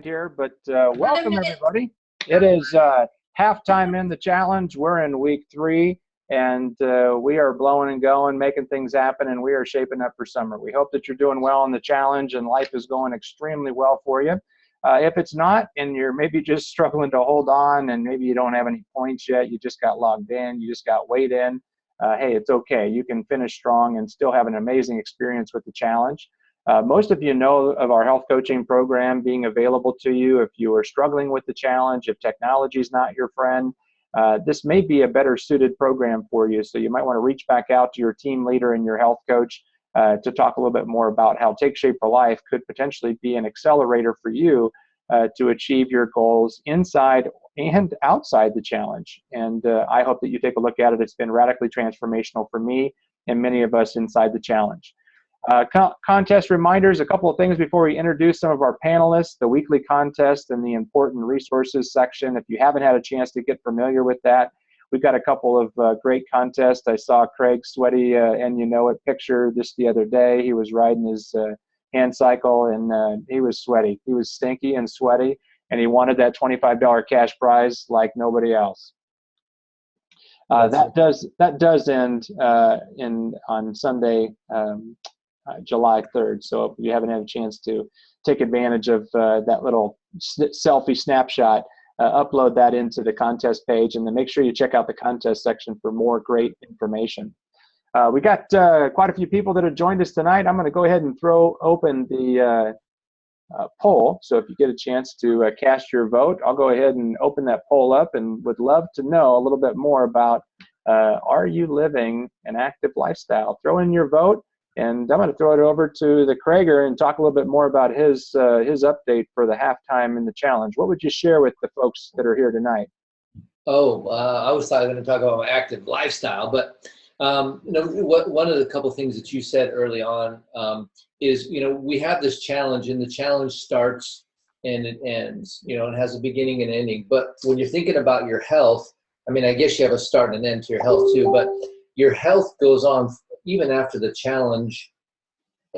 here, but welcome everybody. It is halftime in the challenge. We're in week 3, and we are blowing and going, making things happen, and we are shaping up for summer. We hope that you're doing well in the challenge and life is going extremely well for you. If it's not, and you're maybe just struggling to hold on, and maybe you don't have any points yet, you just got logged in, you just got weighed in, hey, it's okay. You can finish strong and still have an amazing experience with the challenge. Most of you know of our health coaching program being available to you. If you are struggling with the challenge, if technology is not your friend, this may be a better suited program for you. So you might want to reach back out to your team leader and your health coach to talk a little bit more about how Take Shape for Life could potentially be an accelerator for you to achieve your goals inside and outside the challenge. And I hope that you take a look at it. It's been radically transformational for me and many of us inside the challenge. Contest reminders, a couple of things before we introduce some of our panelists, the weekly contest and the important resources section. If you haven't had a chance to get familiar with that, we've got a couple of great contests. I saw Craig's sweaty and you know it picture this the other day. He was riding his hand cycle and he was sweaty. He was stinky and sweaty, and he wanted that $25 cash prize like nobody else. That does end on Sunday, July 3rd. So if you haven't had a chance to take advantage of that little selfie snapshot, upload that into the contest page, and then make sure you check out the contest section for more great information. We got quite a few people that have joined us tonight. I'm going to go ahead and throw open the poll. So if you get a chance to cast your vote, I'll go ahead and open that poll up, and would love to know a little bit more about are you living an active lifestyle? Throw in your vote. And I'm going to throw it over to the Krager and talk a little bit more about his update for the halftime in the challenge. What would you share with the folks that are here tonight? Oh, I was going to talk about my active lifestyle, but one of the couple things that you said early on is, we have this challenge, and the challenge starts and it ends. It has a beginning and ending. But when you're thinking about your health, I mean, I guess you have a start and an end to your health too. But your health goes on even after the challenge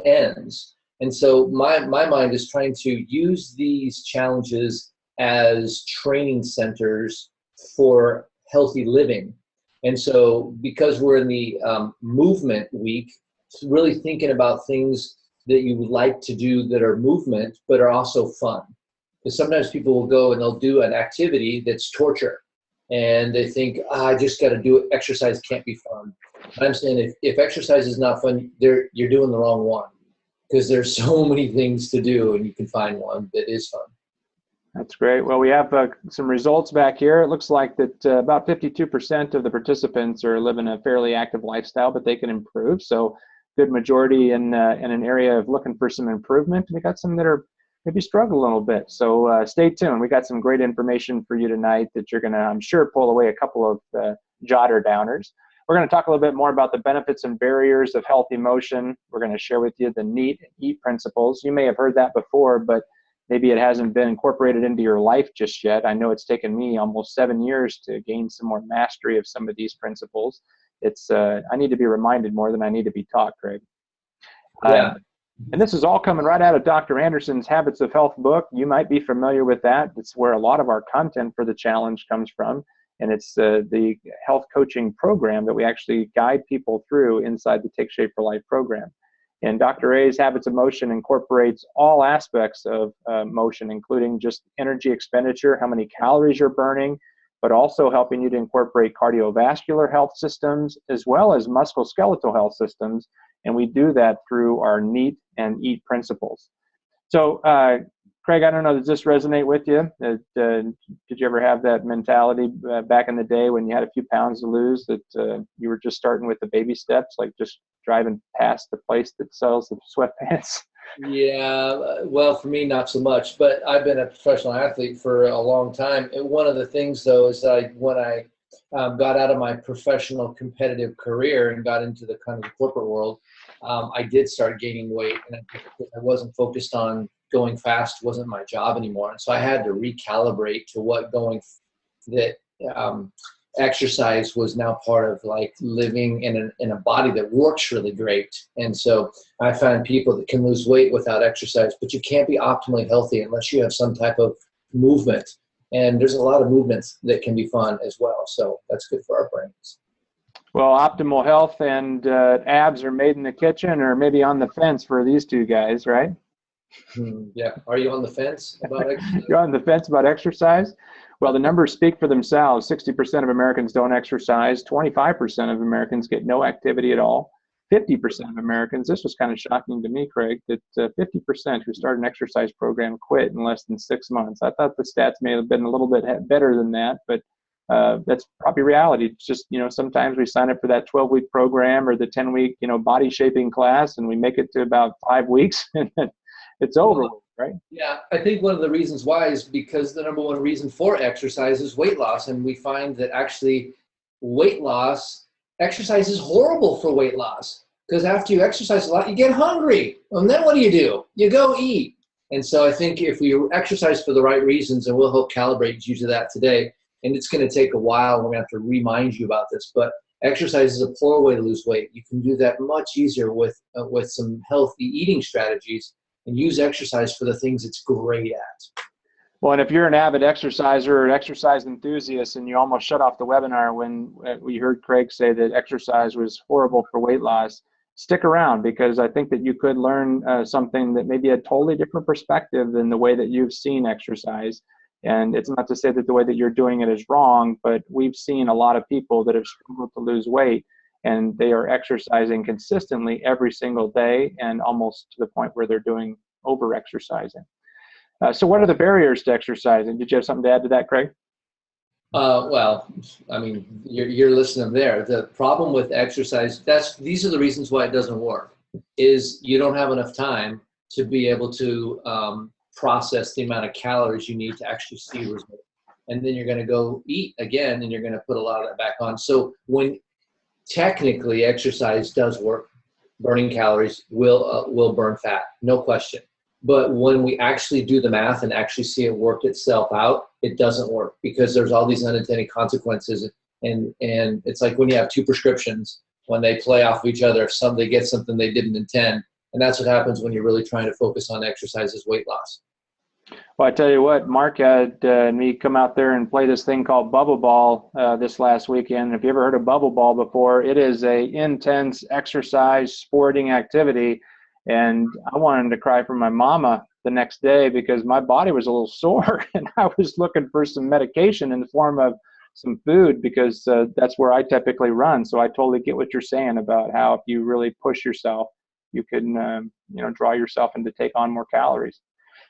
ends. And so my mind is trying to use these challenges as training centers for healthy living. And so because we're in the movement week, really thinking about things that you would like to do that are movement, but are also fun. Because sometimes people will go and they'll do an activity that's torture. And they think, I just got to do it. Exercise can't be fun. I'm saying if exercise is not fun, you're doing the wrong one, because there's so many things to do, and you can find one that is fun. That's great. Well, we have some results back here. It looks like that about 52% of the participants are living a fairly active lifestyle, but they can improve. So good majority in an area of looking for some improvement. We got some that are maybe struggle a little bit. So stay tuned. We got some great information for you tonight that you're going to, I'm sure, pull away a couple of jotter downers. We're going to talk a little bit more about the benefits and barriers of healthy motion. We're going to share with you the NEAT and EAT principles. You may have heard that before, but maybe it hasn't been incorporated into your life just yet. I know it's taken me almost 7 years to gain some more mastery of some of these principles. It's I need to be reminded more than I need to be taught, Craig. Yeah. And this is all coming right out of Dr. Anderson's Habits of Health book. You might be familiar with that. It's where a lot of our content for the challenge comes from. And it's the health coaching program that we actually guide people through inside the Take Shape for Life program. And Dr. A's Habits of Motion incorporates all aspects of motion, including just energy expenditure, how many calories you're burning, but also helping you to incorporate cardiovascular health systems as well as musculoskeletal health systems. And we do that through our NEAT and EAT principles. So, Craig, I don't know, does this resonate with you? Did you ever have that mentality back in the day when you had a few pounds to lose, that you were just starting with the baby steps, like just driving past the place that sells the sweatpants? Yeah, well, for me, not so much, but I've been a professional athlete for a long time. And one of the things, though, is that when I got out of my professional competitive career and got into the kind of the corporate world, I did start gaining weight, and I wasn't focused on going fast, wasn't my job anymore. And so I had to recalibrate to what going that exercise was now part of like living in a body that works really great. And so I find people that can lose weight without exercise, but you can't be optimally healthy unless you have some type of movement. And there's a lot of movements that can be fun as well. So that's good for our brains. Well, optimal health and abs are made in the kitchen, or maybe on the fence for these two guys, right? Yeah. Are you on the fence about exercise? You're on the fence about exercise? Well, the numbers speak for themselves. 60% of Americans don't exercise. 25% of Americans get no activity at all. 50% of Americans, this was kind of shocking to me, Craig, that 50% who start an exercise program quit in less than 6 months. I thought the stats may have been a little bit better than that, but that's probably reality. It's just, sometimes we sign up for that 12-week program or the 10-week, body shaping class, and we make it to about 5 weeks, and then it's over, right? Yeah, I think one of the reasons why is because the number one reason for exercise is weight loss, and we find that actually exercise is horrible for weight loss, because after you exercise a lot, you get hungry, and then what do? You go eat. And so I think if we exercise for the right reasons, and we'll help calibrate you to that today, and it's going to take a while, we're going to have to remind you about this, but exercise is a plural way to lose weight. You can do that much easier with some healthy eating strategies, and use exercise for the things it's great at. Well, and if you're an avid exerciser or exercise enthusiast and you almost shut off the webinar when we heard Craig say that exercise was horrible for weight loss, stick around, because I think that you could learn something that may be a totally different perspective than the way that you've seen exercise. And it's not to say that the way that you're doing it is wrong, but we've seen a lot of people that have struggled to lose weight, and they are exercising consistently every single day, and almost to the point where they're doing over-exercising. So what are the barriers to exercising? Did you have something to add to that, Craig? Well, I mean, you're listening there. The problem with exercise, these are the reasons why it doesn't work, is you don't have enough time to be able to process the amount of calories you need to actually see results. And then you're going to go eat again, and you're going to put a lot of that back on. So when technically exercise does work, burning calories will burn fat, no question. But when we actually do the math and actually see it work itself out, it doesn't work, because there's all these unintended consequences. And it's like when you have two prescriptions, when they play off of each other, if they get something they didn't intend. And that's what happens when you're really trying to focus on exercise as weight loss. Well, I tell you what, Mark had me come out there and play this thing called bubble ball this last weekend. If you ever heard of bubble ball before, it is a intense exercise sporting activity. And I wanted to cry for my mama the next day because my body was a little sore, and I was looking for some medication in the form of some food, because that's where I typically run. So I totally get what you're saying about how if you really push yourself, you can draw yourself into take on more calories.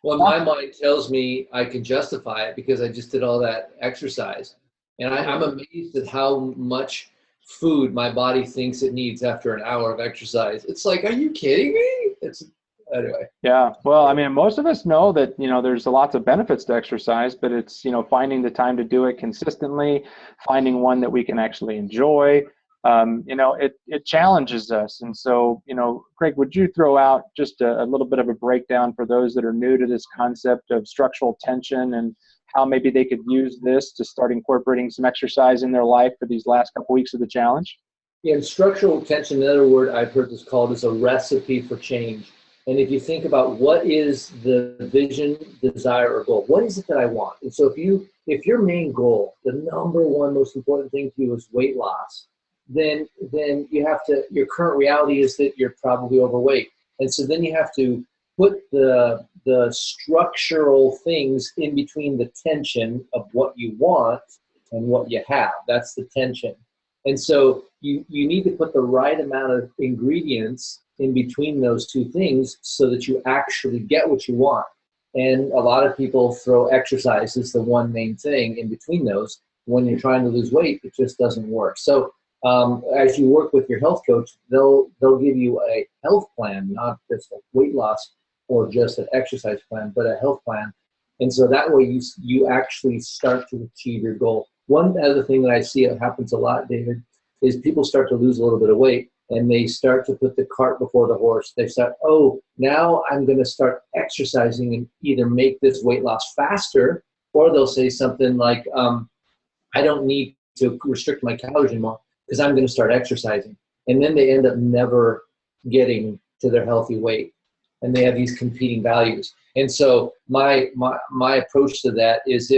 Well, my mind tells me I can justify it because I just did all that exercise. And I'm amazed at how much food my body thinks it needs after an hour of exercise. It's like, are you kidding me? Anyway. Yeah. Well, I mean, most of us know that, there's lots of benefits to exercise, but it's, finding the time to do it consistently, finding one that we can actually enjoy. It challenges us. And so, Craig, would you throw out just a little bit of a breakdown for those that are new to this concept of structural tension, and how maybe they could use this to start incorporating some exercise in their life for these last couple weeks of the challenge? Yeah, and structural tension, another word I've heard this called, is a recipe for change. And if you think about what is the vision, desire, or goal, what is it that I want? And so if your main goal, the number one most important thing to you is weight loss, then you have to, your current reality is that you're probably overweight. And so then you have to put the structural things in between the tension of what you want and what you have. That's the tension. And so you need to put the right amount of ingredients in between those two things so that you actually get what you want. And a lot of people throw exercise as the one main thing in between those. When you're trying to lose weight, it just doesn't work. So as you work with your health coach, they'll give you a health plan, not just a weight loss or just an exercise plan, but a health plan. And so that way you actually start to achieve your goal. One other thing that I see it happens a lot, David, is people start to lose a little bit of weight, and they start to put the cart before the horse. They start, now I'm going to start exercising and either make this weight loss faster, or they'll say something like, I don't need to restrict my calories anymore because I'm going to start exercising. And then they end up never getting to their healthy weight. And they have these competing values. And so my approach to that is,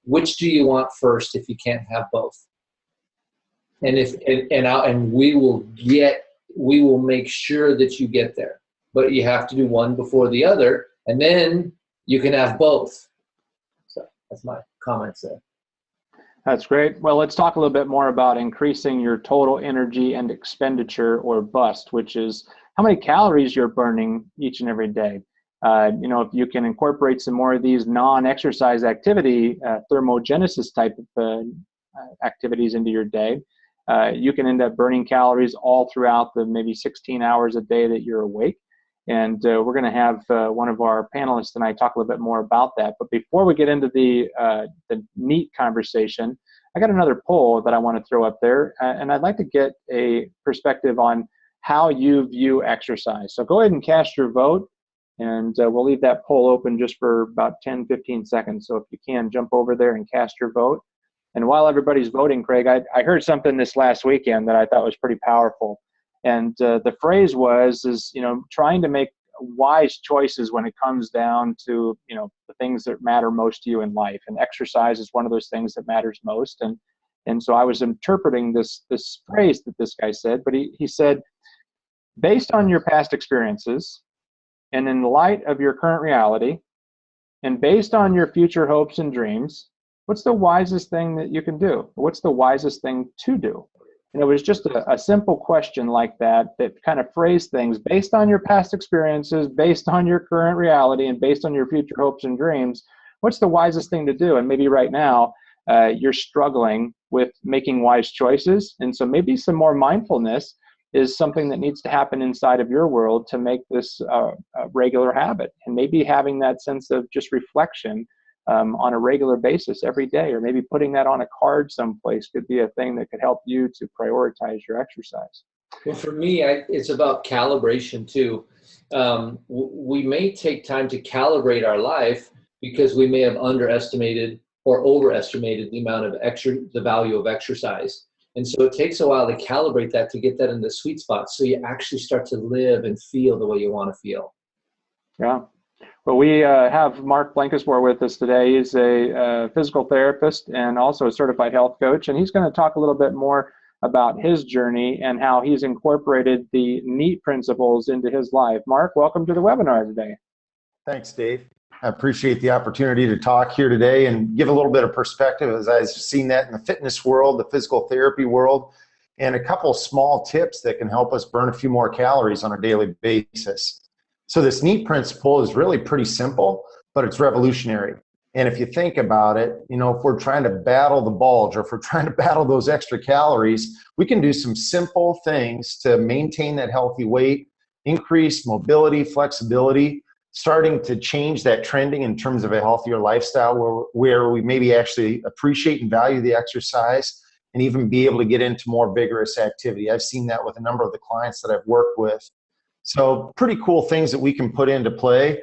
which do you want first if you can't have both? And we will make sure that you get there. But you have to do one before the other, and then you can have both. So that's my comments there. That's great. Well, let's talk a little bit more about increasing your total energy and expenditure, or BUST, which is how many calories you're burning each and every day. If you can incorporate some more of these non-exercise activity, thermogenesis type of activities into your day, you can end up burning calories all throughout the maybe 16 hours a day that you're awake. And we're going to have one of our panelists tonight talk a little bit more about that. But before we get into the NEAT conversation, I got another poll that I want to throw up there. And I'd like to get a perspective on how you view exercise. So go ahead and cast your vote. And we'll leave that poll open just for about 10, 15 seconds. So if you can, jump over there and cast your vote. And while everybody's voting, Craig, I heard something this last weekend that I thought was pretty powerful. And the phrase was trying to make wise choices when it comes down to, the things that matter most to you in life. And exercise is one of those things that matters most. And so I was interpreting this phrase that this guy said, but he said, based on your past experiences and in light of your current reality and based on your future hopes and dreams, what's the wisest thing that you can do? What's the wisest thing to do? And it was just a simple question like that kind of phrased things based on your past experiences, based on your current reality, and based on your future hopes and dreams. What's the wisest thing to do? And maybe right now you're struggling with making wise choices. And so maybe some more mindfulness is something that needs to happen inside of your world to make this a regular habit. And maybe having that sense of just reflection on a regular basis every day, or maybe putting that on a card someplace could be a thing that could help you to prioritize your exercise. Well, for me, it's about calibration too. We may take time to calibrate our life because we may have underestimated or overestimated the amount of the value of exercise. And so it takes a while to calibrate that, to get that in the sweet spot, so you actually start to live and feel the way you want to feel. Yeah. Well, we have Mark Blankenspoor with us today. He's a physical therapist and also a certified health coach, and he's going to talk a little bit more about his journey and how he's incorporated the NEAT principles into his life. Mark, welcome to the webinar today. Thanks, Dave. I appreciate the opportunity to talk here today and give a little bit of perspective, as I've seen that in the fitness world, the physical therapy world, and a couple small tips that can help us burn a few more calories on a daily basis. So this NEAT principle is really pretty simple, but it's revolutionary. And if you think about it, if we're trying to battle the bulge, or if we're trying to battle those extra calories, we can do some simple things to maintain that healthy weight, increase mobility, flexibility, starting to change that trending in terms of a healthier lifestyle where we maybe actually appreciate and value the exercise and even be able to get into more vigorous activity. I've seen that with a number of the clients that I've worked with. So pretty cool things that we can put into play. A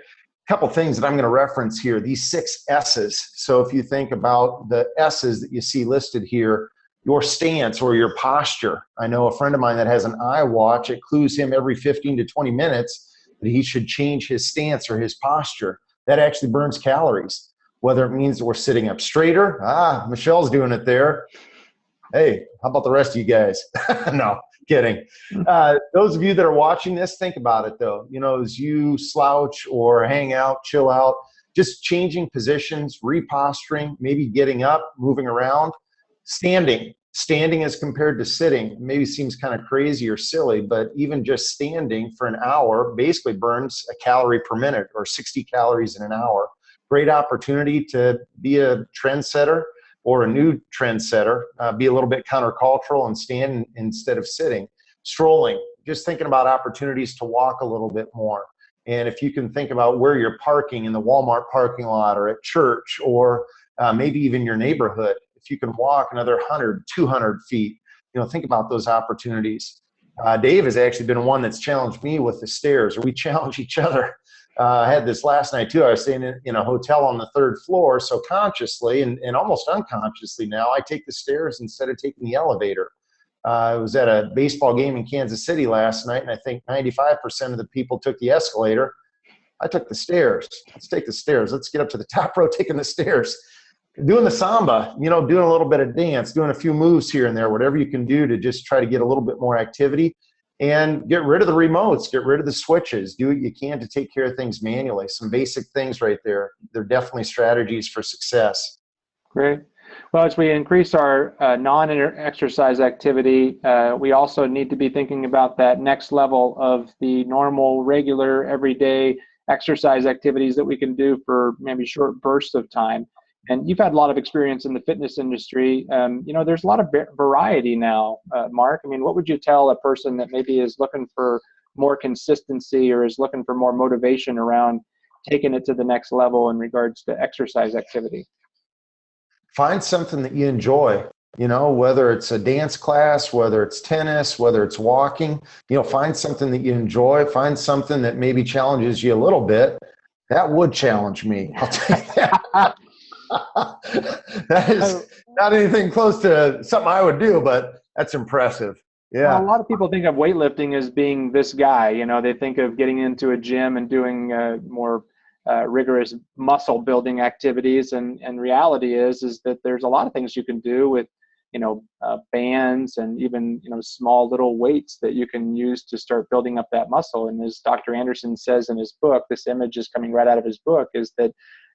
couple things that I'm going to reference here, these 6 S's. So if you think about the S's that you see listed here, your stance or your posture. I know a friend of mine that has an iWatch. It clues him every 15 to 20 minutes that he should change his stance or his posture. That actually burns calories, whether it means that we're sitting up straighter. Michelle's doing it there. Hey, how about the rest of you guys? No, kidding. Those of you that are watching this, think about it though. As you slouch or hang out, chill out, just changing positions, reposturing, maybe getting up, moving around, standing as compared to sitting maybe seems kind of crazy or silly, but even just standing for an hour basically burns a calorie per minute, or 60 calories in an hour. Great opportunity to be a trendsetter or a new trendsetter, be a little bit countercultural and stand instead of sitting. Strolling, just thinking about opportunities to walk a little bit more. And if you can think about where you're parking in the Walmart parking lot or at church, or maybe even your neighborhood, if you can walk another 100, 200 feet, think about those opportunities. Dave has actually been one that's challenged me with the stairs, or we challenge each other. I had this last night too. I was staying in a hotel on the 3rd floor. So consciously and almost unconsciously now, I take the stairs instead of taking the elevator. I was at a baseball game in Kansas City last night, and I think 95% of the people took the escalator. I took the stairs. Let's take the stairs. Let's get up to the top row, taking the stairs. Doing the samba, doing a little bit of dance, doing a few moves here and there, whatever you can do to just try to get a little bit more activity and get rid of the remotes, get rid of the switches, do what you can to take care of things manually. Some basic things right there. They're definitely strategies for success. Great. Well, as we increase our non-exercise activity, we also need to be thinking about that next level of the normal, regular, everyday exercise activities that we can do for maybe short bursts of time. And you've had a lot of experience in the fitness industry. There's a lot of variety now, Mark. I mean, what would you tell a person that maybe is looking for more consistency or is looking for more motivation around taking it to the next level in regards to exercise activity? Find something that you enjoy, whether it's a dance class, whether it's tennis, whether it's walking, find something that you enjoy, find something that maybe challenges you a little bit. That would challenge me. I'll tell you that. That is not anything close to something I would do, but that's impressive. Yeah. Well, a lot of people think of weightlifting as being this guy. They think of getting into a gym and doing more rigorous muscle building activities. And reality is that there's a lot of things you can do with, bands and even, small little weights that you can use to start building up that muscle. And as Dr. Anderson says in his book, this image is coming right out of his book, is that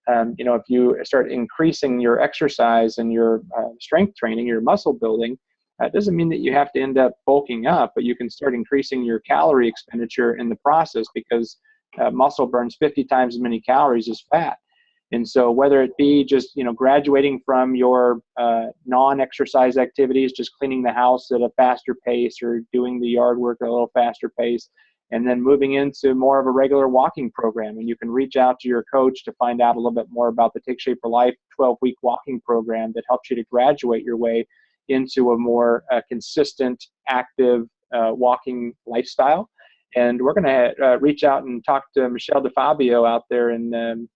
if you start increasing your exercise and your strength training, your muscle building, it doesn't mean that you have to end up bulking up, but you can start increasing your calorie expenditure in the process because muscle burns 50 times as many calories as fat. And so whether it be just, graduating from your non-exercise activities, just cleaning the house at a faster pace or doing the yard work at a little faster pace, and then moving into more of a regular walking program. And you can reach out to your coach to find out a little bit more about the Take Shape for Life 12-week walking program that helps you to graduate your way into a more consistent, active walking lifestyle. And we're going to reach out and talk to Michelle DeFabio out there in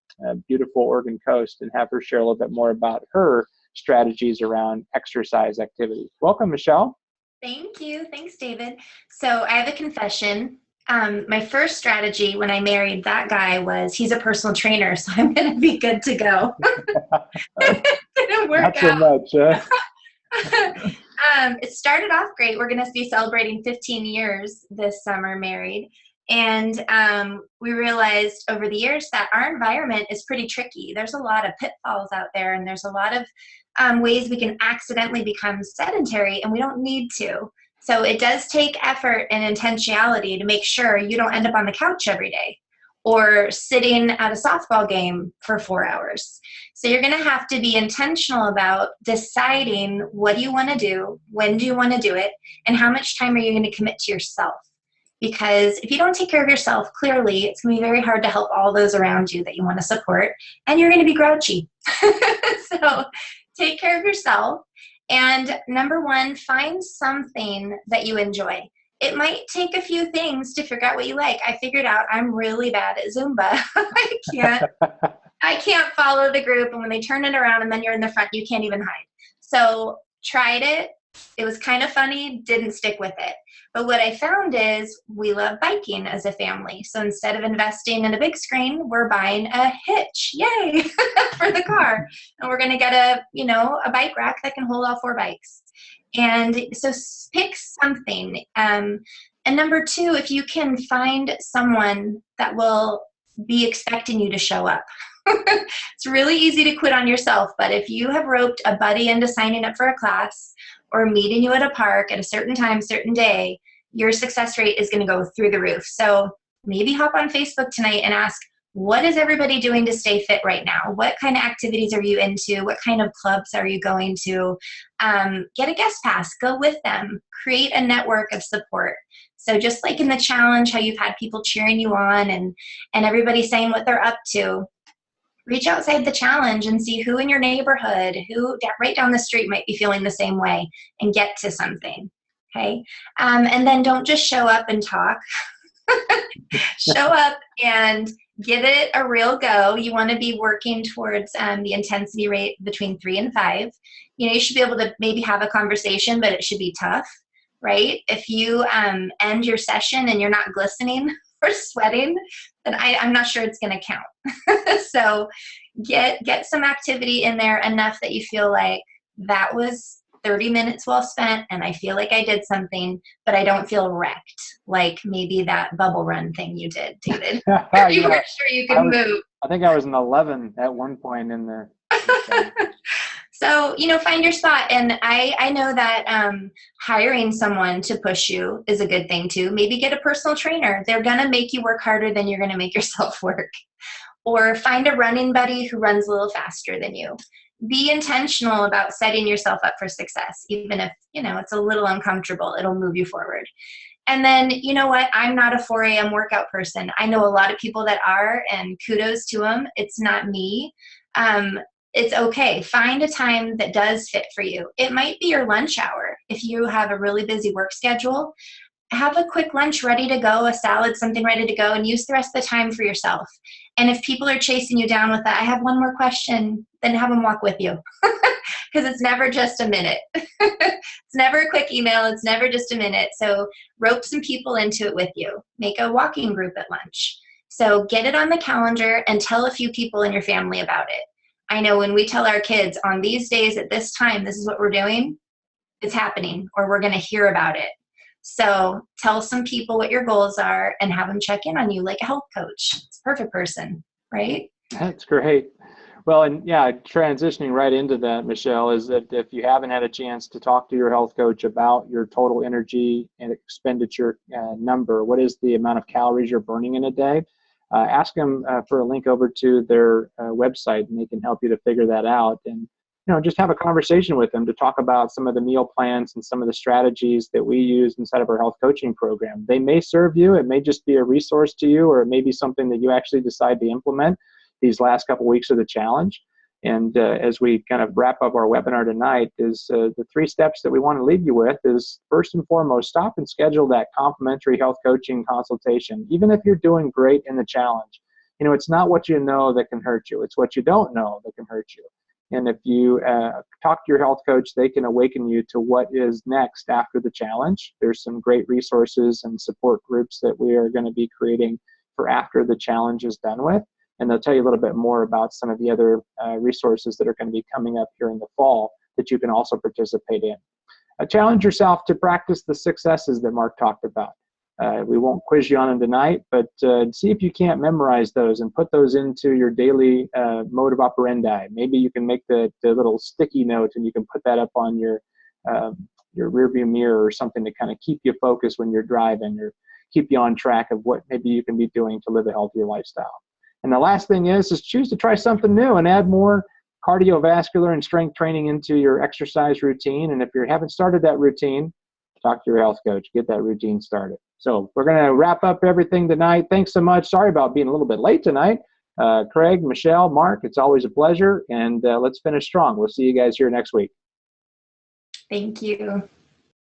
beautiful Oregon coast and have her share a little bit more about her strategies around exercise activity. Welcome, Michelle. Thank you. Thanks, David. So I have a confession. My first strategy when I married that guy was he's a personal trainer, so I'm going to be good to go. It didn't work Not so out. much. It started off great. We're going to be celebrating 15 years this summer married. And we realized over the years that our environment is pretty tricky. There's a lot of pitfalls out there, and there's a lot of ways we can accidentally become sedentary, and we don't need to. So it does take effort and intentionality to make sure you don't end up on the couch every day or sitting at a softball game for 4 hours. So you're going to have to be intentional about deciding what do you want to do, when do you want to do it, and how much time are you going to commit to yourself. Because if you don't take care of yourself, clearly it's going to be very hard to help all those around you that you want to support, and you're going to be grouchy. So take care of yourself. And number one, find something that you enjoy. It might take a few things to figure out what you like. I figured out I'm really bad at Zumba. I can't follow the group, and when they turn it around and then you're in the front, you can't even hide. So tried it. It was kind of funny, didn't stick with it. But what I found is we love biking as a family. So instead of investing in a big screen, we're buying a hitch, yay, for the car. And we're going to get a bike rack that can hold all 4 bikes. And so pick something. And number two, if you can find someone that will be expecting you to show up. It's really easy to quit on yourself, but if you have roped a buddy into signing up for a class or meeting you at a park at a certain time, certain day, your success rate is going to go through the roof. So maybe hop on Facebook tonight and ask, what is everybody doing to stay fit right now? What kind of activities are you into? What kind of clubs are you going to? Get a guest pass, go with them, create a network of support. So just like in the challenge, how you've had people cheering you on and everybody saying what they're up to, reach outside the challenge and see who in your neighborhood, who right down the street might be feeling the same way, and get to something, okay? And then don't just show up and talk. Show up and give it a real go. You want to be working towards the intensity rate between 3 and 5. You should be able to maybe have a conversation, but it should be tough, right? If you end your session and you're not glistening or sweating, then I'm not sure it's going to count. So get some activity in there enough that you feel like that was 30 minutes well spent and I feel like I did something, but I don't feel wrecked, like maybe that bubble run thing you did, David. Where you were sure you could move. I think I was an 11 at one point in there. So, find your spot. And I know that hiring someone to push you is a good thing too. Maybe get a personal trainer. They're going to make you work harder than you're going to make yourself work. Or find a running buddy who runs a little faster than you. Be intentional about setting yourself up for success, even if, it's a little uncomfortable. It'll move you forward. And then, you know what? I'm not a 4 a.m. workout person. I know a lot of people that are, and kudos to them. It's not me. It's okay. Find a time that does fit for you. It might be your lunch hour. If you have a really busy work schedule, have a quick lunch ready to go, a salad, something ready to go, and use the rest of the time for yourself. And if people are chasing you down with that, I have one more question, then have them walk with you. Because it's never just a minute. It's never a quick email. It's never just a minute. So rope some people into it with you. Make a walking group at lunch. So get it on the calendar and tell a few people in your family about it. I know when we tell our kids on these days at this time, this is what we're doing, it's happening, or we're going to hear about it. So tell some people what your goals are and have them check in on you like a health coach. It's a perfect person, right? That's great. Well, and yeah, transitioning right into that, Michelle, is that if you haven't had a chance to talk to your health coach about your total energy and expenditure number, what is the amount of calories you're burning in a day, ask them for a link over to their website, and they can help you to figure that out. And just have a conversation with them to talk about some of the meal plans and some of the strategies that we use inside of our health coaching program. They may serve you. It may just be a resource to you, or it may be something that you actually decide to implement these last couple weeks of the challenge. And as we kind of wrap up our webinar tonight, is the 3 steps that we want to leave you with is, first and foremost, stop and schedule that complimentary health coaching consultation. Even if you're doing great in the challenge, it's not what you know that can hurt you. It's what you don't know that can hurt you. And if you talk to your health coach, they can awaken you to what is next after the challenge. There's some great resources and support groups that we are going to be creating for after the challenge is done with. And they'll tell you a little bit more about some of the other resources that are going to be coming up here in the fall that you can also participate in. Challenge yourself to practice the successes that Mark talked about. We won't quiz you on them tonight, but see if you can't memorize those and put those into your daily mode of operandi. Maybe you can make the little sticky note and you can put that up on your rearview mirror or something to kind of keep you focused when you're driving, or keep you on track of what maybe you can be doing to live a healthier lifestyle. And the last thing is choose to try something new and add more cardiovascular and strength training into your exercise routine. And if you haven't started that routine, talk to your health coach, get that routine started. So we're going to wrap up everything tonight. Thanks so much. Sorry about being a little bit late tonight. Craig, Michelle, Mark, it's always a pleasure. And let's finish strong. We'll see you guys here next week. Thank you.